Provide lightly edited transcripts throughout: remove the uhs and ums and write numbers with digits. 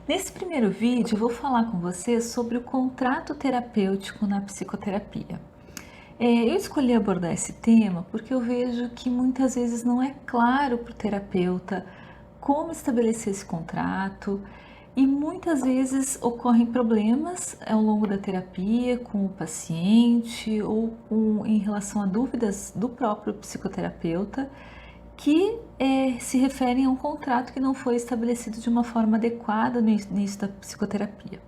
Nesse primeiro vídeo, eu vou falar com você sobre o contrato terapêutico na psicoterapia. Eu escolhi abordar esse tema porque eu vejo que muitas vezes não é claro para o terapeuta como estabelecer esse contrato e muitas vezes ocorrem problemas ao longo da terapia com o paciente ou em relação a dúvidas do próprio psicoterapeuta que se referem a um contrato que não foi estabelecido de uma forma adequada no início da psicoterapia.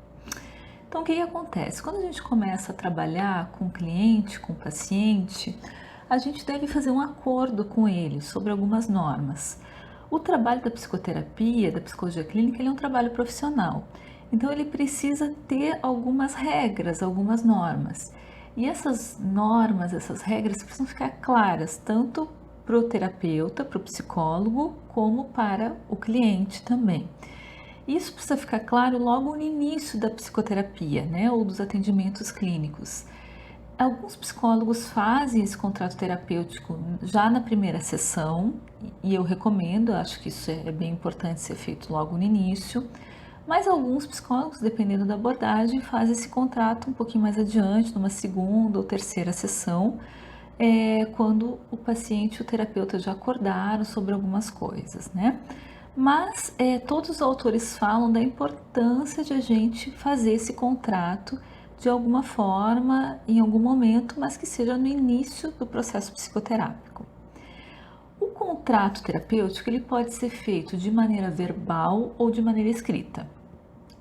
Então, o que acontece? Quando a gente começa a trabalhar com o cliente, com o paciente, a gente deve fazer um acordo com ele sobre algumas normas. O trabalho da psicoterapia, da psicologia clínica, ele é um trabalho profissional. Então, ele precisa ter algumas regras, algumas normas. E essas normas, essas regras precisam ficar claras, tanto para o terapeuta, para o psicólogo, como para o cliente também. Isso precisa ficar claro logo no início da psicoterapia, né, ou dos atendimentos clínicos. Alguns psicólogos fazem esse contrato terapêutico já na primeira sessão, e eu recomendo, acho que isso é bem importante ser feito logo no início, mas alguns psicólogos, dependendo da abordagem, fazem esse contrato um pouquinho mais adiante, numa segunda ou terceira sessão, quando o paciente e o terapeuta já acordaram sobre algumas coisas, né? Mas todos os autores falam da importância de a gente fazer esse contrato de alguma forma, em algum momento, mas que seja no início do processo psicoterápico. O contrato terapêutico ele pode ser feito de maneira verbal ou de maneira escrita.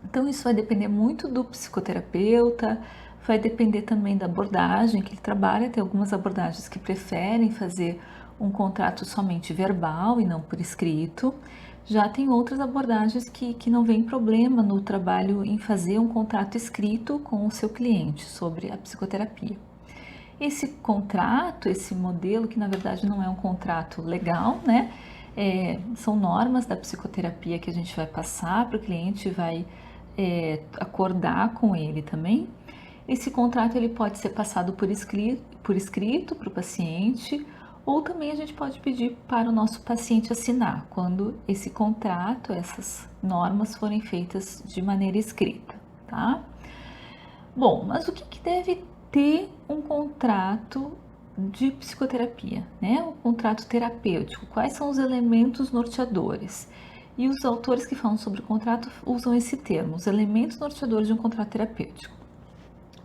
Então isso vai depender muito do psicoterapeuta, vai depender também da abordagem que ele trabalha. Tem algumas abordagens que preferem fazer um contrato somente verbal e não por escrito. Já tem outras abordagens que não vem problema no trabalho em fazer um contrato escrito com o seu cliente sobre a psicoterapia. Esse contrato, esse modelo, que na verdade não é um contrato legal, né? São normas da psicoterapia que a gente vai passar para o cliente, vai acordar com ele também. Esse contrato ele pode ser passado por escrito para o paciente, ou também a gente pode pedir para o nosso paciente assinar, quando esse contrato, essas normas forem feitas de maneira escrita, tá? Bom, mas o que deve ter um contrato de psicoterapia, né? Um contrato terapêutico, quais são os elementos norteadores? E os autores que falam sobre o contrato usam esse termo, os elementos norteadores de um contrato terapêutico.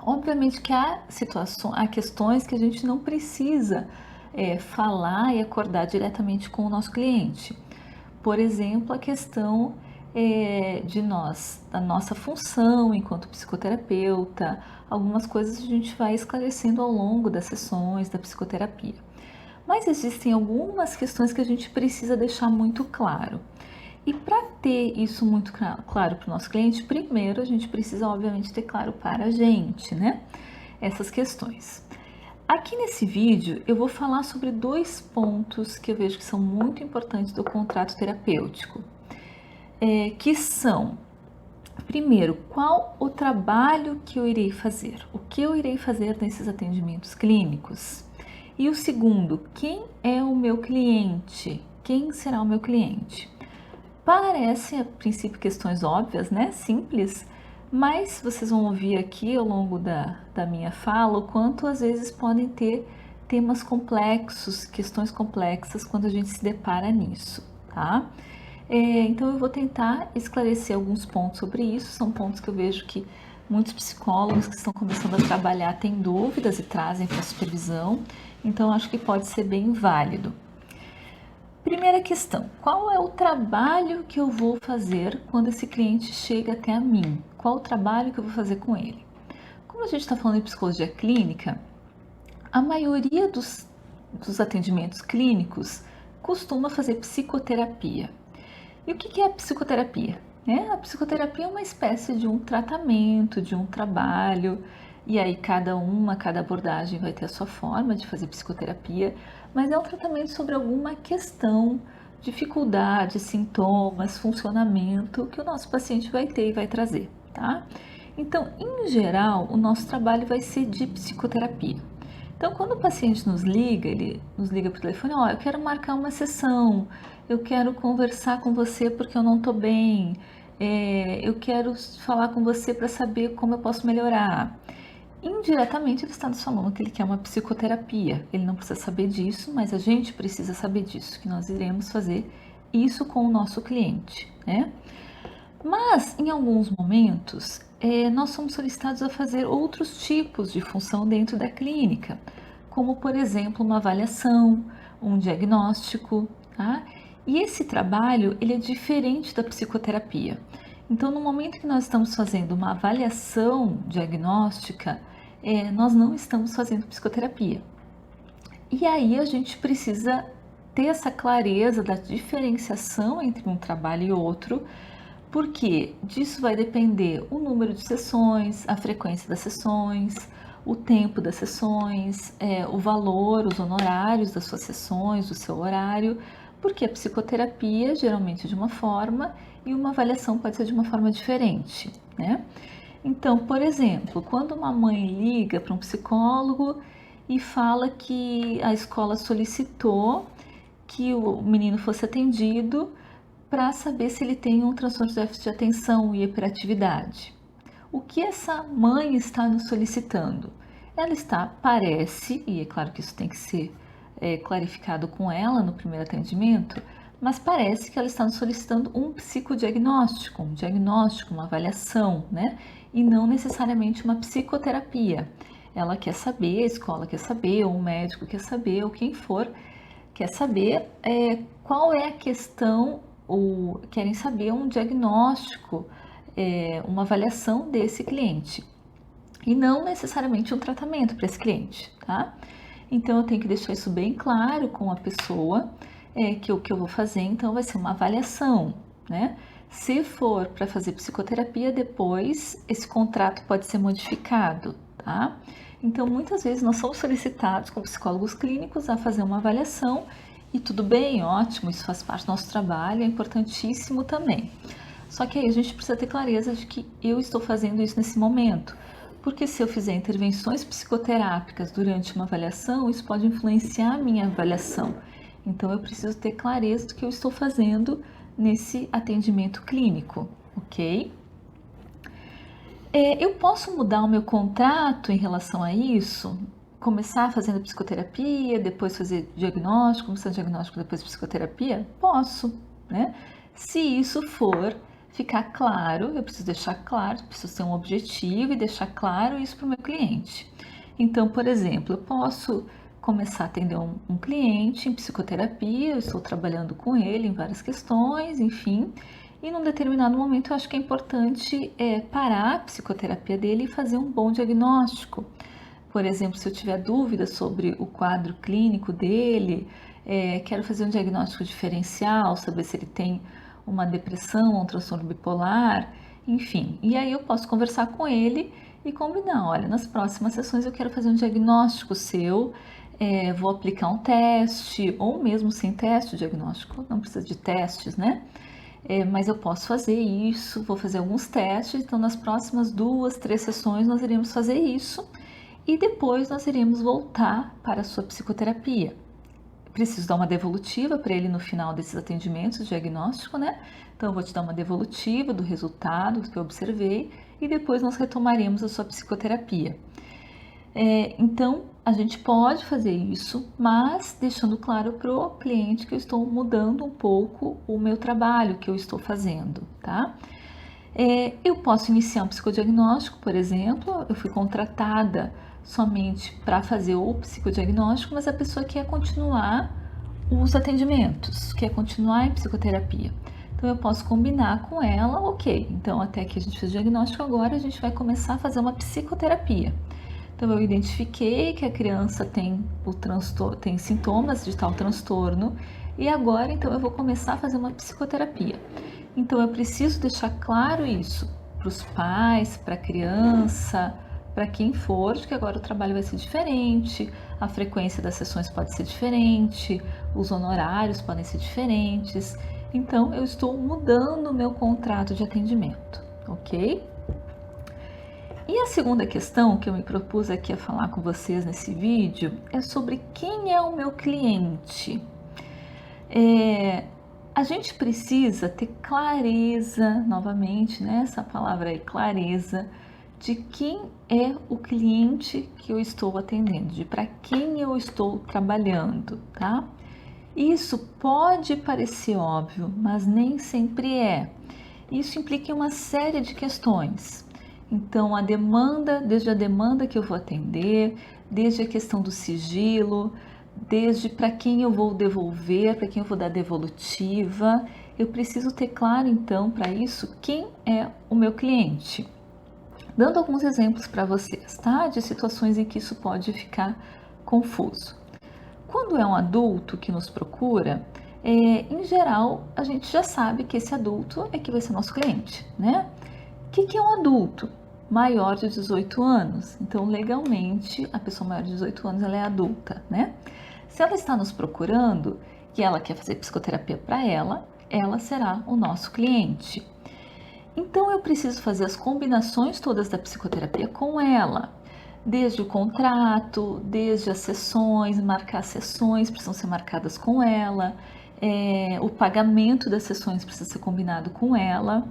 Obviamente que há questões que a gente não precisa falar e acordar diretamente com o nosso cliente. Por exemplo, a questão da nossa função enquanto psicoterapeuta, algumas coisas a gente vai esclarecendo ao longo das sessões da psicoterapia. Mas existem algumas questões que a gente precisa deixar muito claro. E para ter isso muito claro para o nosso cliente, primeiro a gente precisa, obviamente, ter claro para a gente, né? Essas questões. Aqui nesse vídeo eu vou falar sobre dois pontos que eu vejo que são muito importantes do contrato terapêutico, que são, primeiro, qual o trabalho que eu irei fazer, o que eu irei fazer nesses atendimentos clínicos. E o segundo, quem é o meu cliente? Quem será o meu cliente? Parecem, a princípio, questões óbvias, né? Simples, mas vocês vão ouvir aqui ao longo da minha fala o quanto às vezes podem ter temas complexos, questões complexas quando a gente se depara nisso, tá? Então eu vou tentar esclarecer alguns pontos sobre isso, são pontos que eu vejo que muitos psicólogos que estão começando a trabalhar têm dúvidas e trazem para a supervisão, então acho que pode ser bem válido. Primeira questão, qual é o trabalho que eu vou fazer quando esse cliente chega até a mim? Qual o trabalho que eu vou fazer com ele? Como a gente está falando de psicologia clínica, a maioria dos atendimentos clínicos costuma fazer psicoterapia. E o que é a psicoterapia? A psicoterapia é uma espécie de um tratamento, de um trabalho, e aí cada abordagem vai ter a sua forma de fazer psicoterapia, mas é um tratamento sobre alguma questão, dificuldade, sintomas, funcionamento que o nosso paciente vai ter e vai trazer, tá? Então, em geral, o nosso trabalho vai ser de psicoterapia. Então, quando o paciente nos liga, ele nos liga por telefone, eu quero marcar uma sessão, eu quero conversar com você porque eu não estou bem, eu quero falar com você para saber como eu posso melhorar. Indiretamente ele está nos falando que ele quer uma psicoterapia. Ele não precisa saber disso, mas a gente precisa saber disso, que nós iremos fazer isso com o nosso cliente, né? Mas em alguns momentos nós somos solicitados a fazer outros tipos de função dentro da clínica, como por exemplo uma avaliação, um diagnóstico, tá? E esse trabalho ele é diferente da psicoterapia. Então, no momento que nós estamos fazendo uma avaliação diagnóstica, nós não estamos fazendo psicoterapia. E aí a gente precisa ter essa clareza da diferenciação entre um trabalho e outro, porque disso vai depender o número de sessões, a frequência das sessões, o tempo das sessões, o valor, os honorários das suas sessões, o seu horário, porque a psicoterapia geralmente é de uma forma e uma avaliação pode ser de uma forma diferente, né? Então, por exemplo, quando uma mãe liga para um psicólogo e fala que a escola solicitou que o menino fosse atendido para saber se ele tem um transtorno de déficit de atenção e hiperatividade. O que essa mãe está nos solicitando? Ela está, parece, e é claro que isso tem que ser clarificado com ela no primeiro atendimento, mas parece que ela está nos solicitando um psicodiagnóstico, um diagnóstico, uma avaliação, né? E não necessariamente uma psicoterapia. Ela quer saber, a escola quer saber, ou o médico quer saber, ou quem for, quer saber qual é a questão, ou querem saber um diagnóstico, uma avaliação desse cliente. E não necessariamente um tratamento para esse cliente, tá? Então eu tenho que deixar isso bem claro com a pessoa, que o que eu vou fazer então vai ser uma avaliação, né? Se for para fazer psicoterapia, depois esse contrato pode ser modificado, tá? Então muitas vezes nós somos solicitados como psicólogos clínicos a fazer uma avaliação e tudo bem, ótimo, isso faz parte do nosso trabalho, é importantíssimo também. Só que aí a gente precisa ter clareza de que eu estou fazendo isso nesse momento. Porque se eu fizer intervenções psicoterápicas durante uma avaliação, isso pode influenciar a minha avaliação. Então eu preciso ter clareza do que eu estou fazendo nesse atendimento clínico, ok? Eu posso mudar o meu contrato em relação a isso? Começar fazendo psicoterapia, depois fazer diagnóstico, começar diagnóstico, depois psicoterapia? Posso, né? Se isso for ficar claro, eu preciso deixar claro, preciso ter um objetivo e deixar claro isso para o meu cliente. Então, por exemplo, eu posso começar a atender um cliente em psicoterapia, eu estou trabalhando com ele em várias questões, enfim, e num determinado momento eu acho que é importante parar a psicoterapia dele e fazer um bom diagnóstico. Por exemplo, se eu tiver dúvidas sobre o quadro clínico dele, quero fazer um diagnóstico diferencial, saber se ele tem uma depressão, um transtorno bipolar, enfim. E aí eu posso conversar com ele e combinar, olha, nas próximas sessões eu quero fazer um diagnóstico seu, vou aplicar um teste, ou mesmo sem teste, o diagnóstico não precisa de testes, né? Mas eu posso fazer isso, vou fazer alguns testes, então nas próximas 2, 3 sessões nós iremos fazer isso e depois nós iremos voltar para a sua psicoterapia. Preciso dar uma devolutiva para ele no final desses atendimentos diagnóstico, né? Então eu vou te dar uma devolutiva do resultado do que eu observei e depois nós retomaremos a sua psicoterapia. Então a gente pode fazer isso, mas deixando claro para o cliente que eu estou mudando um pouco o meu trabalho que eu estou fazendo, tá? Eu posso iniciar um psicodiagnóstico, por exemplo, eu fui contratada somente para fazer o psicodiagnóstico, mas a pessoa quer continuar os atendimentos, quer continuar em psicoterapia. Então eu posso combinar com ela, ok, então até que a gente fez o diagnóstico, agora a gente vai começar a fazer uma psicoterapia. Então eu identifiquei que a criança tem tem sintomas de tal transtorno e agora então eu vou começar a fazer uma psicoterapia. Então eu preciso deixar claro isso para os pais, para a criança, para quem for, de que agora o trabalho vai ser diferente, a frequência das sessões pode ser diferente, os honorários podem ser diferentes. Então eu estou mudando o meu contrato de atendimento, ok? E a segunda questão que eu me propus aqui a falar com vocês nesse vídeo é sobre quem é o meu cliente. A gente precisa ter clareza, novamente, né, essa palavra aí, clareza, de quem é o cliente que eu estou atendendo, de para quem eu estou trabalhando, tá? Isso pode parecer óbvio, mas nem sempre é. Isso implica em uma série de questões. Então, a demanda, desde a demanda que eu vou atender, desde a questão do sigilo, desde para quem eu vou devolver, para quem eu vou dar devolutiva, eu preciso ter claro então para isso quem é o meu cliente. Dando alguns exemplos para vocês, tá? De situações em que isso pode ficar confuso. Quando é um adulto que nos procura, em geral, a gente já sabe que esse adulto é que vai ser nosso cliente, né? O que é um adulto? Maior de 18 anos. Então, legalmente, a pessoa maior de 18 anos ela é adulta, né? Se ela está nos procurando e ela quer fazer psicoterapia para ela será o nosso cliente. Então, eu preciso fazer as combinações todas da psicoterapia com ela. Desde o contrato, desde as sessões, marcar sessões precisam ser marcadas com ela, o pagamento das sessões precisa ser combinado com ela,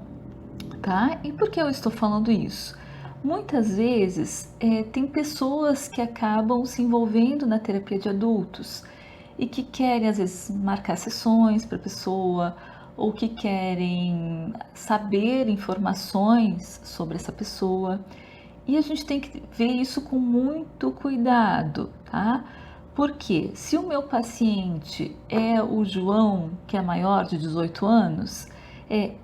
tá? E por que eu estou falando isso? Muitas vezes tem pessoas que acabam se envolvendo na terapia de adultos e que querem às vezes marcar sessões para a pessoa ou que querem saber informações sobre essa pessoa. E a gente tem que ver isso com muito cuidado, tá? Porque se o meu paciente é o João, que é maior de 18 anos,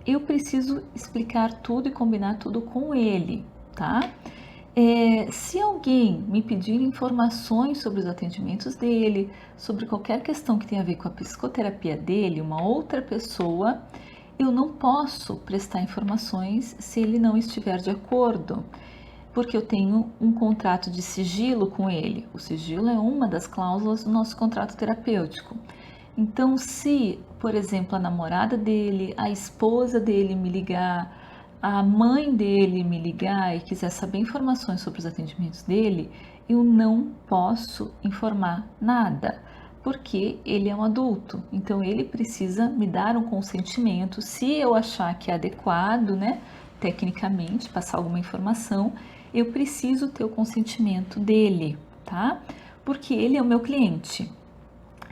eu preciso explicar tudo e combinar tudo com ele, tá? Se alguém me pedir informações sobre os atendimentos dele, sobre qualquer questão que tenha a ver com a psicoterapia dele, uma outra pessoa, eu não posso prestar informações se ele não estiver de acordo, porque eu tenho um contrato de sigilo com ele. O sigilo é uma das cláusulas do nosso contrato terapêutico. Então, se, por exemplo, a namorada dele, a esposa dele me ligar, a mãe dele me ligar e quiser saber informações sobre os atendimentos dele, eu não posso informar nada, porque ele é um adulto. Então, ele precisa me dar um consentimento. Se eu achar que é adequado, né, tecnicamente, passar alguma informação, eu preciso ter o consentimento dele, tá? Porque ele é o meu cliente.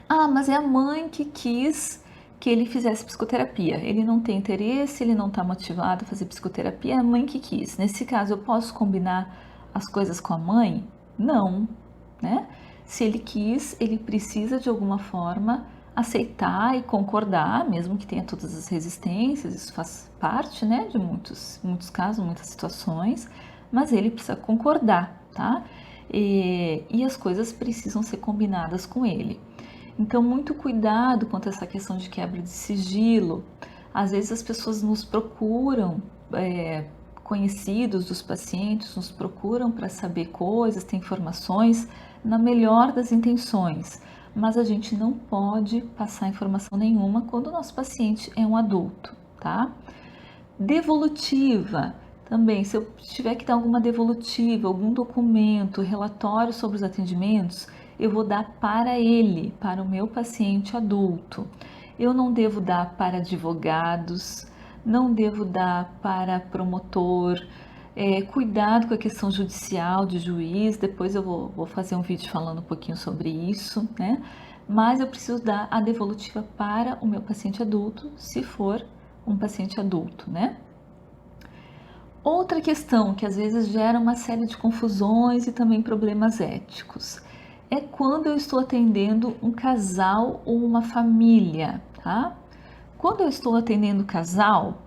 Ah, mas é a mãe que quis que ele fizesse psicoterapia. Ele não tem interesse, ele não está motivado a fazer psicoterapia, é a mãe que quis. Nesse caso, eu posso combinar as coisas com a mãe? Não, né? Se ele quis, ele precisa de alguma forma aceitar e concordar, mesmo que tenha todas as resistências, isso faz parte, né, de muitos casos, muitas situações, mas ele precisa concordar, tá? E as coisas precisam ser combinadas com ele. Então, muito cuidado quanto a essa questão de quebra de sigilo. Às vezes as pessoas nos procuram, conhecidos dos pacientes, nos procuram para saber coisas, ter informações, na melhor das intenções. Mas a gente não pode passar informação nenhuma quando o nosso paciente é um adulto, tá? Devolutiva. Também, se eu tiver que dar alguma devolutiva, algum documento, relatório sobre os atendimentos, eu vou dar para ele, para o meu paciente adulto. Eu não devo dar para advogados, não devo dar para promotor. Cuidado com a questão judicial de juiz, depois eu vou fazer um vídeo falando um pouquinho sobre isso, né? Mas eu preciso dar a devolutiva para o meu paciente adulto, se for um paciente adulto, né? Outra questão que às vezes gera uma série de confusões e também problemas éticos é quando eu estou atendendo um casal ou uma família, tá? Quando eu estou atendendo casal,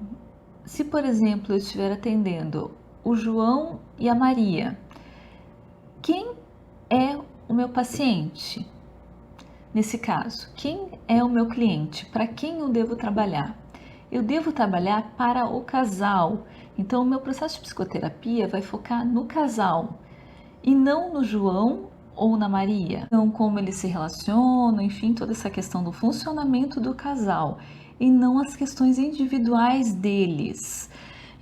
se por exemplo eu estiver atendendo o João e a Maria, quem é o meu paciente? Nesse caso, quem é o meu cliente? Para quem eu devo trabalhar? Eu devo trabalhar para o casal. Então, o meu processo de psicoterapia vai focar no casal e não no João ou na Maria. Então, como eles se relacionam, enfim, toda essa questão do funcionamento do casal e não as questões individuais deles.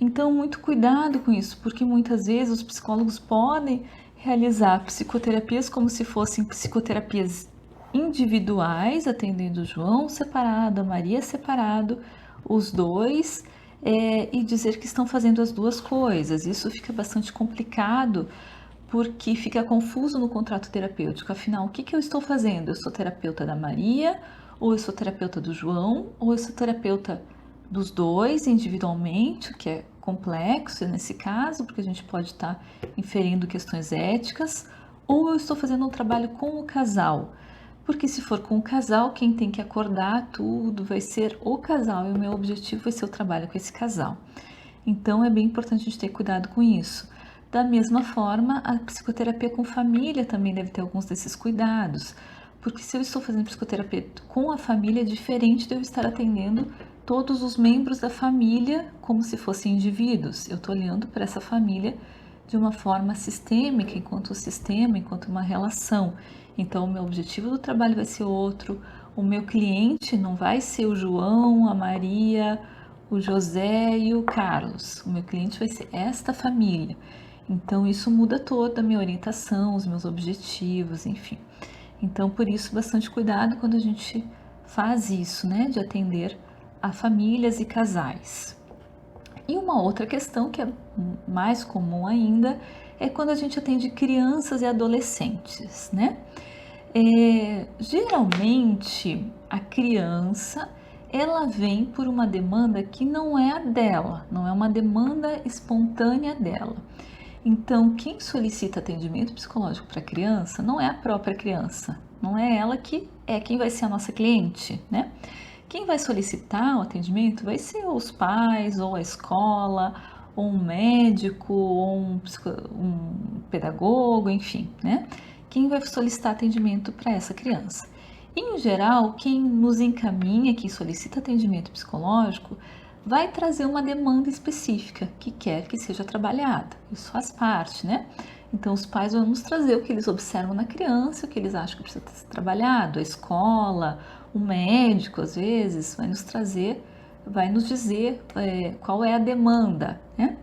Então, muito cuidado com isso, porque muitas vezes os psicólogos podem realizar psicoterapias como se fossem psicoterapias individuais, atendendo o João separado, a Maria separado, os dois, e dizer que estão fazendo as duas coisas. Isso fica bastante complicado, porque fica confuso no contrato terapêutico. Afinal, o que eu estou fazendo? Eu sou terapeuta da Maria, ou eu sou terapeuta do João, ou eu sou terapeuta dos dois individualmente, o que é complexo nesse caso, porque a gente pode estar inferindo questões éticas, ou eu estou fazendo um trabalho com o casal. Porque se for com o casal, quem tem que acordar tudo vai ser o casal, e o meu objetivo vai ser o trabalho com esse casal. Então é bem importante a gente ter cuidado com isso. Da mesma forma, a psicoterapia com família também deve ter alguns desses cuidados, porque se eu estou fazendo psicoterapia com a família, é diferente de eu estar atendendo todos os membros da família como se fossem indivíduos. Eu estou olhando para essa família de uma forma sistêmica, enquanto sistema, enquanto uma relação. Então, o meu objetivo do trabalho vai ser outro, o meu cliente não vai ser o João, a Maria, o José e o Carlos. O meu cliente vai ser esta família. Então, isso muda toda a minha orientação, os meus objetivos, enfim. Então, por isso, bastante cuidado quando a gente faz isso, né, de atender a famílias e casais. E uma outra questão que é mais comum ainda é quando a gente atende crianças e adolescentes, né? Geralmente a criança ela vem por uma demanda que não é a dela, não é uma demanda espontânea dela. Então, quem solicita atendimento psicológico para a criança não é a própria criança, não é ela que é quem vai ser a nossa cliente, né? Quem vai solicitar o atendimento vai ser os pais, ou a escola, ou um médico, ou um pedagogo, enfim, né? Quem vai solicitar atendimento para essa criança. Em geral, quem nos encaminha, quem solicita atendimento psicológico, vai trazer uma demanda específica que quer que seja trabalhada. Isso faz parte, né? Então, os pais vão nos trazer o que eles observam na criança, o que eles acham que precisa ser trabalhado, a escola, o médico, às vezes, vai nos trazer, vai nos dizer qual é a demanda, né?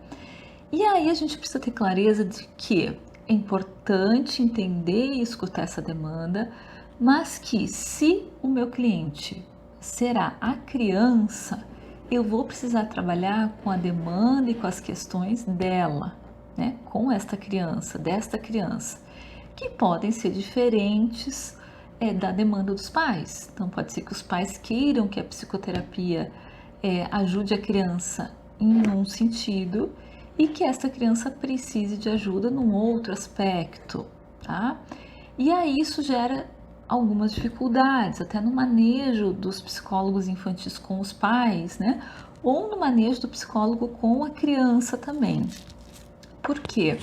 E aí a gente precisa ter clareza de que é importante entender e escutar essa demanda, mas que se o meu cliente será a criança, eu vou precisar trabalhar com a demanda e com as questões dela, né? Com esta criança, desta criança, que podem ser diferentes da demanda dos pais. Então, pode ser que os pais queiram que a psicoterapia ajude a criança em um sentido e que essa criança precise de ajuda num outro aspecto, tá? E aí isso gera algumas dificuldades, até no manejo dos psicólogos infantis com os pais, né? Ou no manejo do psicólogo com a criança também. Por quê?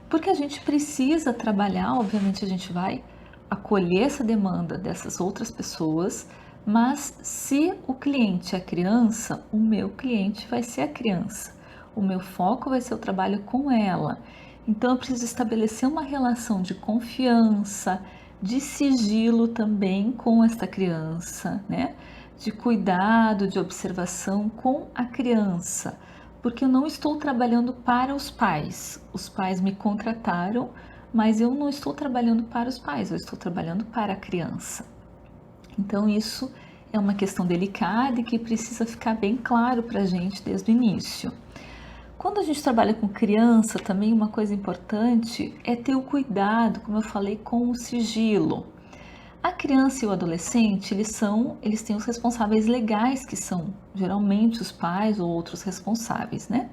Porque a gente precisa trabalhar, obviamente a gente vai acolher essa demanda dessas outras pessoas, mas se o cliente é a criança, o meu cliente vai ser a criança. O meu foco vai ser o trabalho com ela. Então eu preciso estabelecer uma relação de confiança, de sigilo também com esta criança, né? De cuidado, de observação com a criança, porque eu não estou trabalhando para os pais. Os pais me contrataram, mas eu não estou trabalhando para os pais, eu estou trabalhando para a criança. Então isso é uma questão delicada e que precisa ficar bem claro para a gente desde o início. Quando a gente trabalha com criança, também uma coisa importante é ter o cuidado, como eu falei, com o sigilo. A criança e o adolescente, eles têm os responsáveis legais, que são geralmente os pais ou outros responsáveis, né?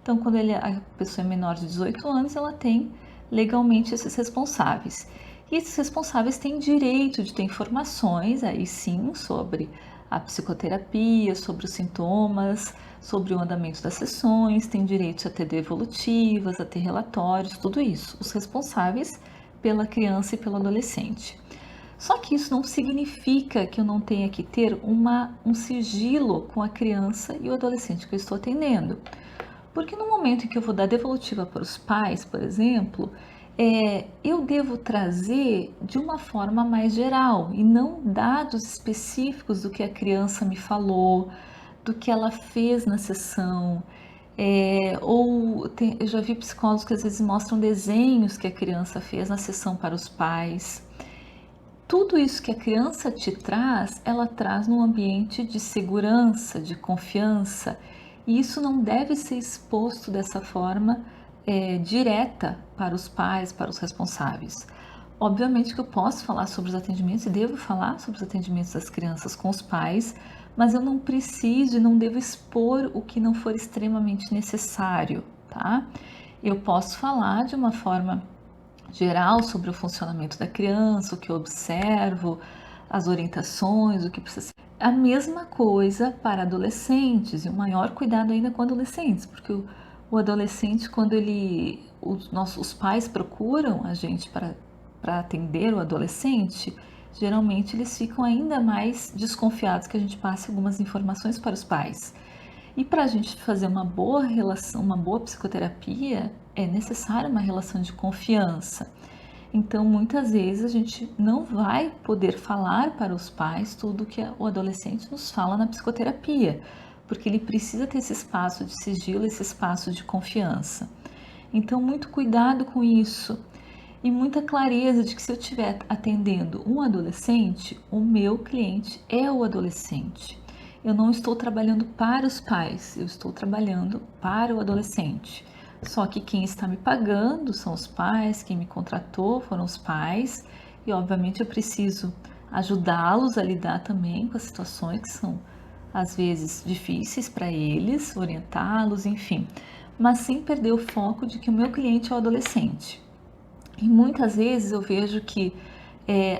Então, quando a pessoa é menor de 18 anos, ela tem legalmente esses responsáveis. E esses responsáveis têm direito de ter informações, aí sim, sobre a psicoterapia, sobre os sintomas, sobre o andamento das sessões, têm direito a ter devolutivas, a ter relatórios, tudo isso. Os responsáveis pela criança e pelo adolescente. Só que isso não significa que eu não tenha que ter um sigilo com a criança e o adolescente que eu estou atendendo. Porque no momento em que eu vou dar devolutiva para os pais, por exemplo, eu devo trazer de uma forma mais geral e não dados específicos do que a criança me falou, do que ela fez na sessão. Eu já vi psicólogos que às vezes mostram desenhos que a criança fez na sessão para os pais. tudo isso que a criança te traz, ela traz num ambiente de segurança, de confiança, e isso não deve ser exposto dessa forma direta para os pais, para os responsáveis. Obviamente que eu posso falar sobre os atendimentos e devo falar sobre os atendimentos das crianças com os pais, mas eu não preciso e não devo expor o que não for extremamente necessário, tá? Eu posso falar de uma forma geral sobre o funcionamento da criança, o que eu observo, as orientações, o que precisa ser. A mesma coisa para adolescentes e o maior cuidado ainda com adolescentes, porque o adolescente, quando os pais procuram a gente para atender o adolescente, geralmente eles ficam ainda mais desconfiados que a gente passe algumas informações para os pais. E para a gente fazer uma boa relação, uma boa psicoterapia, é necessária uma relação de confiança. Então, muitas vezes a gente não vai poder falar para os pais tudo que o adolescente nos fala na psicoterapia, porque ele precisa ter esse espaço de sigilo, esse espaço de confiança. Então, muito cuidado com isso e muita clareza de que se eu estiver atendendo um adolescente, o meu cliente é o adolescente. Eu não estou trabalhando para os pais, eu estou trabalhando para o adolescente. Só que quem está me pagando são os pais, quem me contratou foram os pais, e obviamente eu preciso ajudá-los a lidar também com as situações que são às vezes difíceis para eles, orientá-los, enfim, mas sem perder o foco de que o meu cliente é o adolescente. E muitas vezes eu vejo que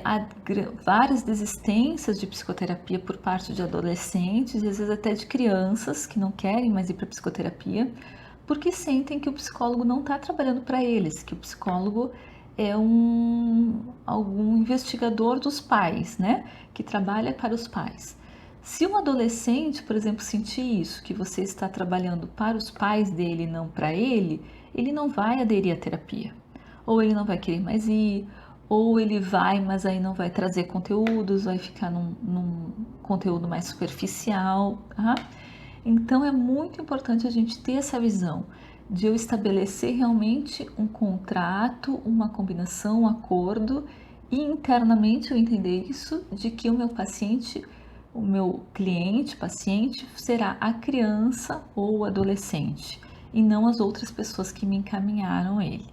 há várias desistências de psicoterapia por parte de adolescentes e às vezes até de crianças que não querem mais ir para psicoterapia, porque sentem que o psicólogo não está trabalhando para eles, que o psicólogo é algum investigador dos pais, né? Que trabalha para os pais. Se um adolescente, por exemplo, sentir isso, que você está trabalhando para os pais dele e não para ele não vai aderir à terapia. Ou ele não vai querer mais ir, ou ele vai, mas aí não vai trazer conteúdos, vai ficar num conteúdo mais superficial, tá? Então é muito importante a gente ter essa visão de eu estabelecer realmente um contrato, uma combinação, um acordo e internamente eu entender isso de que o meu paciente, o meu cliente, paciente será a criança ou o adolescente e não as outras pessoas que me encaminharam ele.